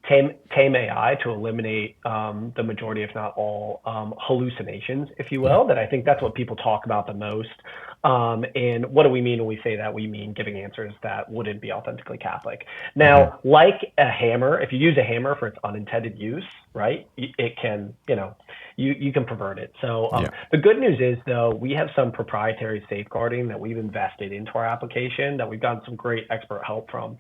tame AI to eliminate the majority, if not all, hallucinations, if you will. That I think that's what people talk about the most. And what do we mean when we say that? We mean giving answers that wouldn't be authentically Catholic. Now, like a hammer, if you use a hammer for its unintended use, right, it can, you can pervert it. So the good news is, though, we have some proprietary safeguarding that we've invested into our application that we've gotten some great expert help from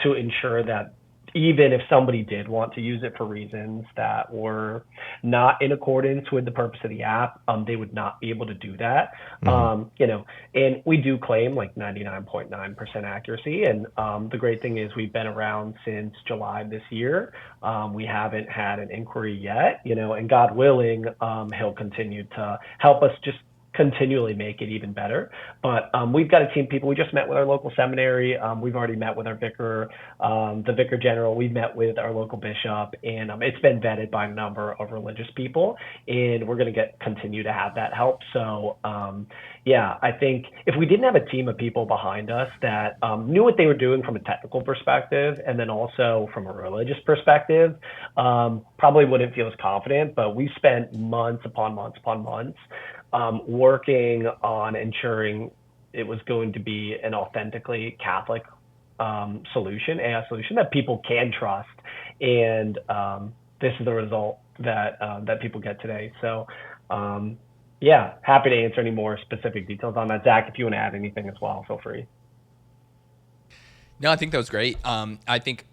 to ensure that even if somebody did want to use it for reasons that were not in accordance with the purpose of the app, they would not be able to do that. And we do claim like 99.9% accuracy. And the great thing is we've been around since July this year. We haven't had an inquiry yet, and God willing, he'll continue to help us just continually make it even better. But we've got a team of people. We just met with our local seminary. We've already met with our vicar, the vicar general. We've met with our local bishop, and it's been vetted by a number of religious people, and we're going to continue to have that help. So yeah, I think if we didn't have a team of people behind us that knew what they were doing from a technical perspective and then also from a religious perspective, probably wouldn't feel as confident. But we spent months upon months upon months working on ensuring it was going to be an authentically Catholic solution, AI solution that people can trust. And this is the result that people get today. So yeah, happy to answer any more specific details on that. Zac, if you want to add anything as well, feel free. No, I think that was great. I think,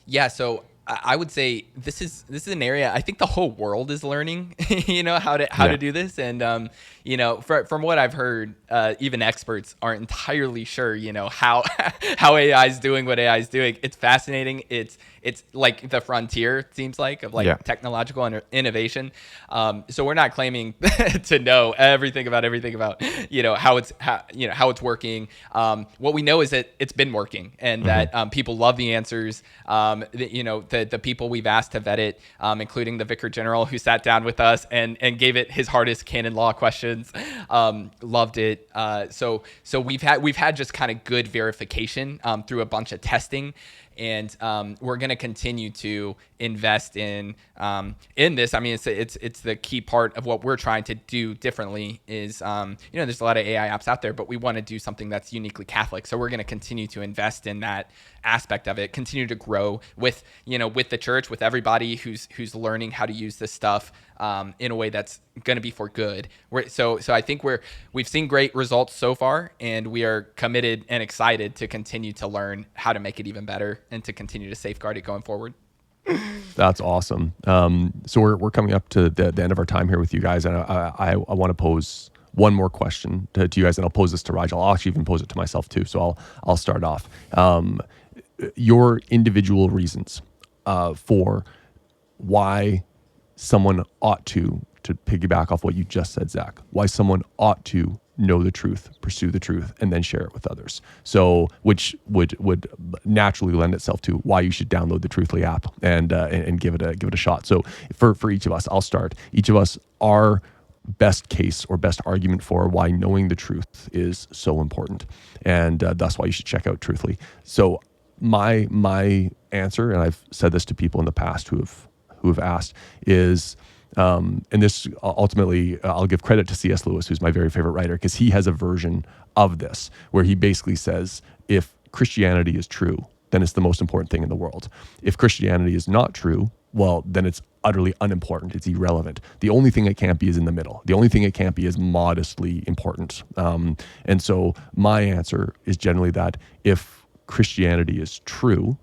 yeah. So I would say this is an area I think the whole world is learning, how to do this. And, from what I've heard, even experts aren't entirely sure, how AI is doing what AI is doing. It's fascinating. It's like the frontier, it seems like, of technological innovation. So we're not claiming to know everything about how it's working. What we know is that it's been working, and that people love the answers. The people we've asked to vet it, including the Vicar General who sat down with us and gave it his hardest canon law questions, loved it. So we've had just kind of good verification through a bunch of testing. And we're going to continue to invest in this. I mean, it's the key part of what we're trying to do differently. Is there's a lot of AI apps out there, but we want to do something that's uniquely Catholic. So we're going to continue to invest in that aspect of it. Continue to grow with the church, with everybody who's learning how to use this stuff in a way that's going to be for good. So I think we've seen great results so far, and we are committed and excited to continue to learn how to make it even better and to continue to safeguard it going forward. That's awesome. So we're coming up to the end of our time here with you guys, and I want to pose one more question to you guys, and I'll pose this to Rigel. I'll actually even pose it to myself too. So I'll start off. Your individual reasons for why someone ought to piggyback off what you just said, Zac, why someone ought to know the truth, pursue the truth, and then share it with others. So, which would naturally lend itself to why you should download the Truthly app and give it a shot. So, for each of us, I'll start. Each of us, our best case or best argument for why knowing the truth is so important, and that's why you should check out Truthly. So, my answer, and I've said this to people in the past who have asked, is and this ultimately, I'll give credit to C.S. Lewis, who's my very favorite writer, because he has a version of this where he basically says, if Christianity is true, then it's the most important thing in the world. If Christianity is not true, well, then it's utterly unimportant. It's irrelevant. The only thing it can't be is in the middle. The only thing it can't be is modestly important. And so my answer is generally that if Christianity is true,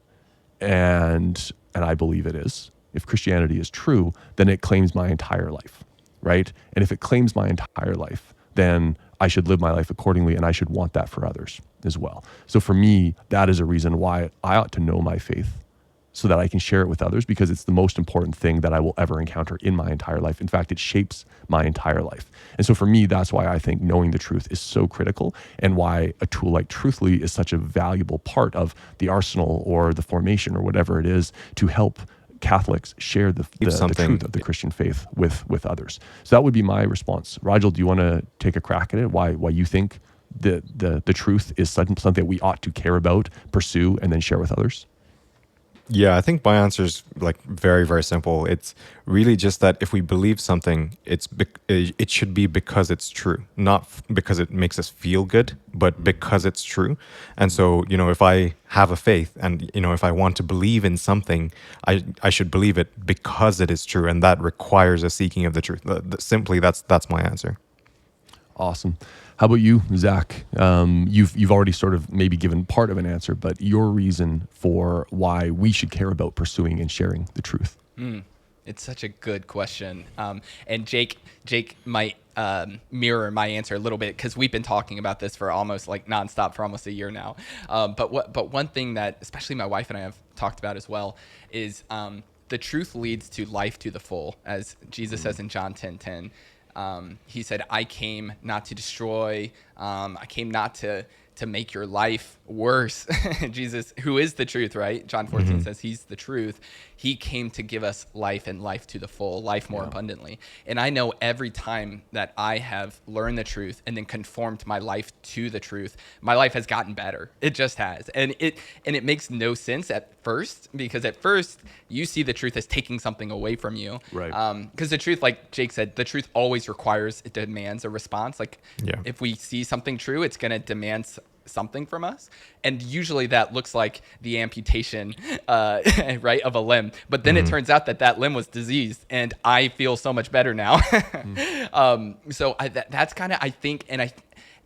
and I believe it is, if Christianity is true, then it claims my entire life, right? And if it claims my entire life, then I should live my life accordingly, and I should want that for others as well. So for me, that is a reason why I ought to know my faith so that I can share it with others, because it's the most important thing that I will ever encounter in my entire life. In fact, it shapes my entire life. And so for me, that's why I think knowing the truth is so critical, and why a tool like Truthly is such a valuable part of the arsenal or the formation or whatever it is to help Catholics share the truth of the Christian faith with others. So that would be my response. Rigel, do you want to take a crack at it? Why you think the truth is something that we ought to care about, pursue, and then share with others? Yeah, I think my answer is very, very simple. It's really just that if we believe something, it should be because it's true, not because it makes us feel good, but because it's true. And so, if I have a faith and, if I want to believe in something, I should believe it because it is true. And that requires a seeking of the truth. Simply, that's my answer. Awesome. How about you, Zac? You've already sort of maybe given part of an answer, but your reason for why we should care about pursuing and sharing the truth. It's such a good question. And Jake might mirror my answer a little bit, because we've been talking about this for almost nonstop for almost a year now. But one thing that especially my wife and I have talked about as well is the truth leads to life to the full, as Jesus says in John 10:10. He said, I came not to destroy. I came not to make your life worse. Jesus, who is the truth, right? John 14 says he's the truth. He came to give us life and life to the full, life more abundantly. And I know every time that I have learned the truth and then conformed my life to the truth, my life has gotten better. It just has. And it makes no sense at first, because at first you see the truth as taking something away from you. Right. Because the truth, like Jake said, the truth always it demands a response. Like if we see something true, it's going to demand something from us, and usually that looks like the amputation right, of a limb, but then it turns out that limb was diseased, and I feel so much better now. So that's kind of, I think, and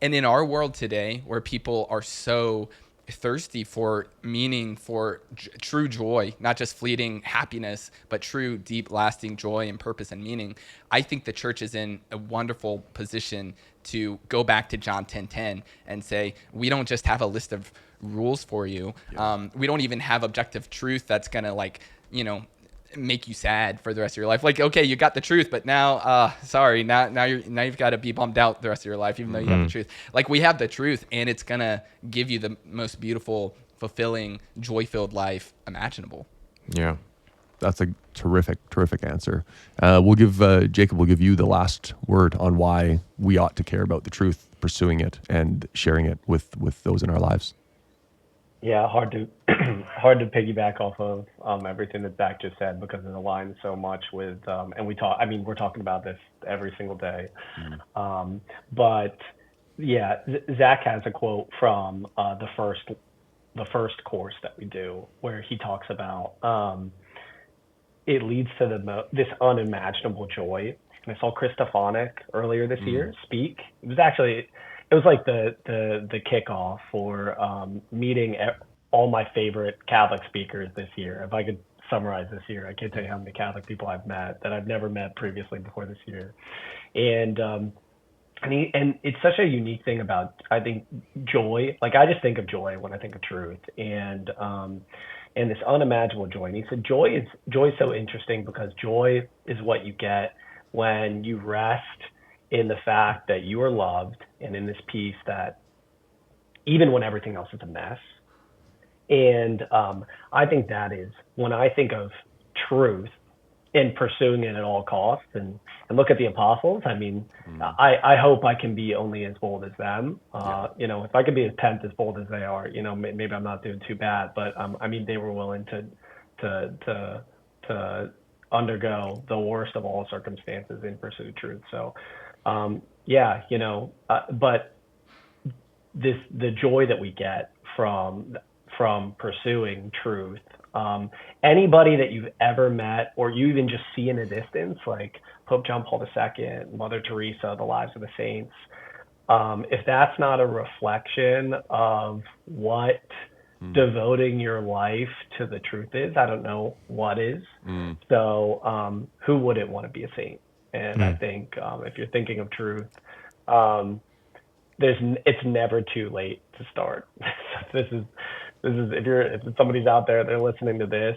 in our world today, where people are so thirsty for meaning, for true joy, not just fleeting happiness, but true, deep, lasting joy and purpose and meaning, I think the church is in a wonderful position to go back to John 10:10 and say, we don't just have a list of rules for you. We don't even have objective truth that's going to make you sad for the rest of your life. Like, okay, you got the truth, but now, sorry, now you've got to be bummed out the rest of your life, even though you have the truth. Like, we have the truth, and it's going to give you the most beautiful, fulfilling, joy-filled life imaginable. Yeah. That's a terrific answer. Jacob will give you the last word on why we ought to care about the truth, pursuing it, and sharing it with those in our lives. Yeah, hard to piggyback off of everything that Zac just said, because it aligns so much with and we're talking about this every single day. But yeah, Zac has a quote from the first course that we do, where he talks about it leads to this unimaginable joy. And I saw Chris Stefanik earlier this year speak. It was like the kickoff for meeting all my favorite Catholic speakers this year. If I could summarize this year, I can't tell you how many Catholic people I've met that I've never met previously before this year. And it's such a unique thing about, I think, joy. Like, I just think of joy when I think of truth, and this unimaginable joy. And he said, joy is so interesting, because joy is what you get when you rest in the fact that you are loved, and in this peace that even when everything else is a mess. And I think that is, when I think of truth and pursuing it at all costs, and look at the apostles, I mean, I hope I can be only as bold as them. If I could be a tenth as bold as they are, maybe I'm not doing too bad, but I mean, they were willing to undergo the worst of all circumstances in pursuit of truth. So, but the joy that we get from pursuing truth. Anybody that you've ever met, or you even just see in a distance, like Pope John Paul II, Mother Teresa, the lives of the saints, if that's not a reflection of what devoting your life to the truth is, I don't know what is. So who wouldn't want to be a saint? And I think if you're thinking of truth, it's never too late to start. This is if somebody's out there, they're listening to this,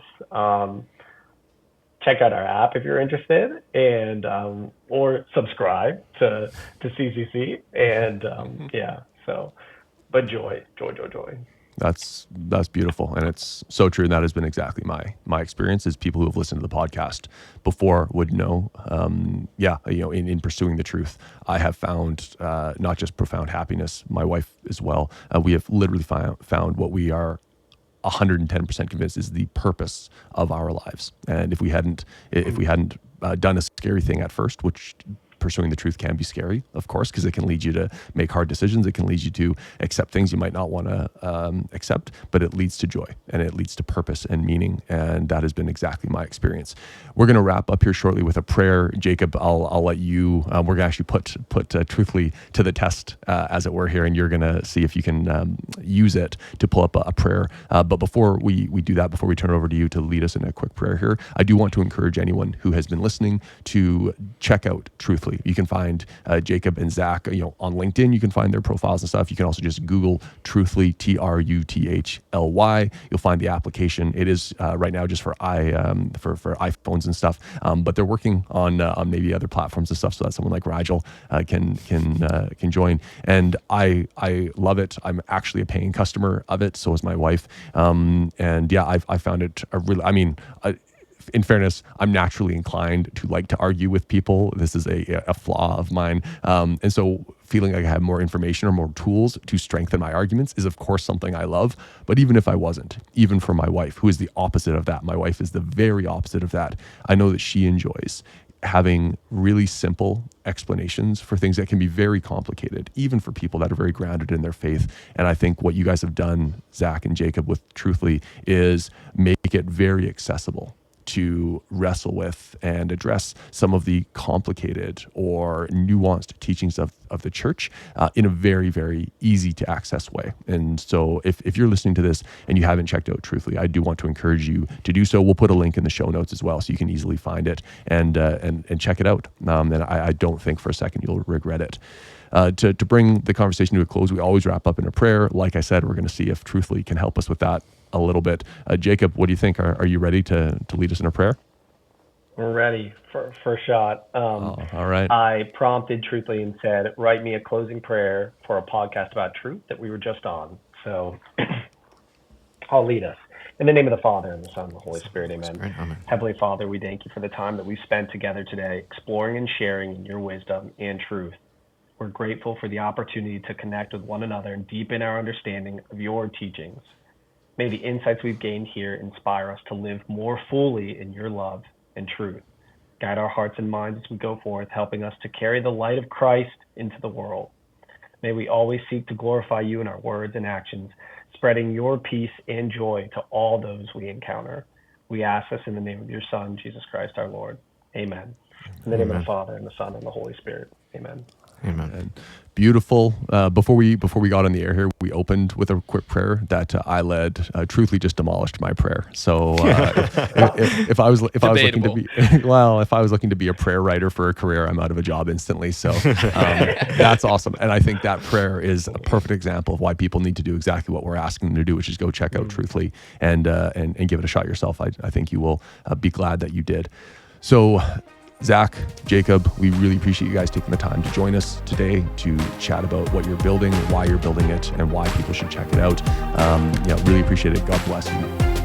check out our app if you're interested, and or subscribe to CCC, and but joy. That's beautiful, and it's so true. And that has been exactly my experience. Is people who have listened to the podcast before would know. In pursuing the truth, I have found not just profound happiness. My wife as well. We have literally found what we are 110% convinced is the purpose of our lives. And if we hadn't done a scary thing at first, which pursuing the truth can be scary, of course, because it can lead you to make hard decisions. It can lead you to accept things you might not want to accept, but it leads to joy, and it leads to purpose and meaning. And that has been exactly my experience. We're going to wrap up here shortly with a prayer. Jacob, I'll let you, we're going to actually put truthfully to the test, as it were here, and you're going to see if you can use it to pull up a prayer. But before we do that, before we turn it over to you to lead us in a quick prayer here, I do want to encourage anyone who has been listening to check out Truthfully Truthly. You can find Jacob and Zac, on LinkedIn. You can find their profiles and stuff. You can also just Google Truthly, Truthly. You'll find the application. It is right now just for iPhones and stuff, but they're working on maybe other platforms and stuff, so that someone like Rigel can join. And I love it. I'm actually a paying customer of it. So is my wife. And yeah, I found it in fairness, I'm naturally inclined to like to argue with people. This is a flaw of mine. And so feeling like I have more information or more tools to strengthen my arguments is, of course, something I love. But even if I wasn't, even for my wife, who is the opposite of that, my wife is the very opposite of that, I know that she enjoys having really simple explanations for things that can be very complicated, even for people that are very grounded in their faith. And I think what you guys have done, Zac and Jacob, with Truthly is make it very accessible to wrestle with and address some of the complicated or nuanced teachings of the church in a very, very easy to access way. And so if you're listening to this and you haven't checked out Truthly, I do want to encourage you to do so. We'll put a link in the show notes as well, so you can easily find it and check it out. And I don't think for a second you'll regret it. To bring the conversation to a close, we always wrap up in a prayer. Like I said, we're going to see if Truthly can help us with that a little bit. Jacob, what do you think? Are you ready to lead us in a prayer? We're ready for a shot. All right. I prompted Truthly and said, write me a closing prayer for a podcast about truth that we were just on. So I'll lead us. In the name of the Father, and the Son, and the Holy Spirit, amen. Amen. Heavenly Father, we thank you for the time that we've spent together today, exploring and sharing in your wisdom and truth. We're grateful for the opportunity to connect with one another and deepen our understanding of your teachings. May the insights we've gained here inspire us to live more fully in your love and truth. Guide our hearts and minds as we go forth, helping us to carry the light of Christ into the world. May we always seek to glorify you in our words and actions, spreading your peace and joy to all those we encounter. We ask this in the name of your Son, Jesus Christ, our Lord. Amen. In the name of the Father, and the Son, and the Holy Spirit. Amen. Amen. And beautiful. Before we got on the air here, we opened with a quick prayer that I led. Truthly, just demolished my prayer. So if I was looking to be a prayer writer for a career, I'm out of a job instantly. So that's awesome. And I think that prayer is a perfect example of why people need to do exactly what we're asking them to do, which is go check out Truthly and give it a shot yourself. I think you will be glad that you did. So, Zac, Jacob, we really appreciate you guys taking the time to join us today to chat about what you're building, why you're building it, and why people should check it out. Really appreciate it. God bless you.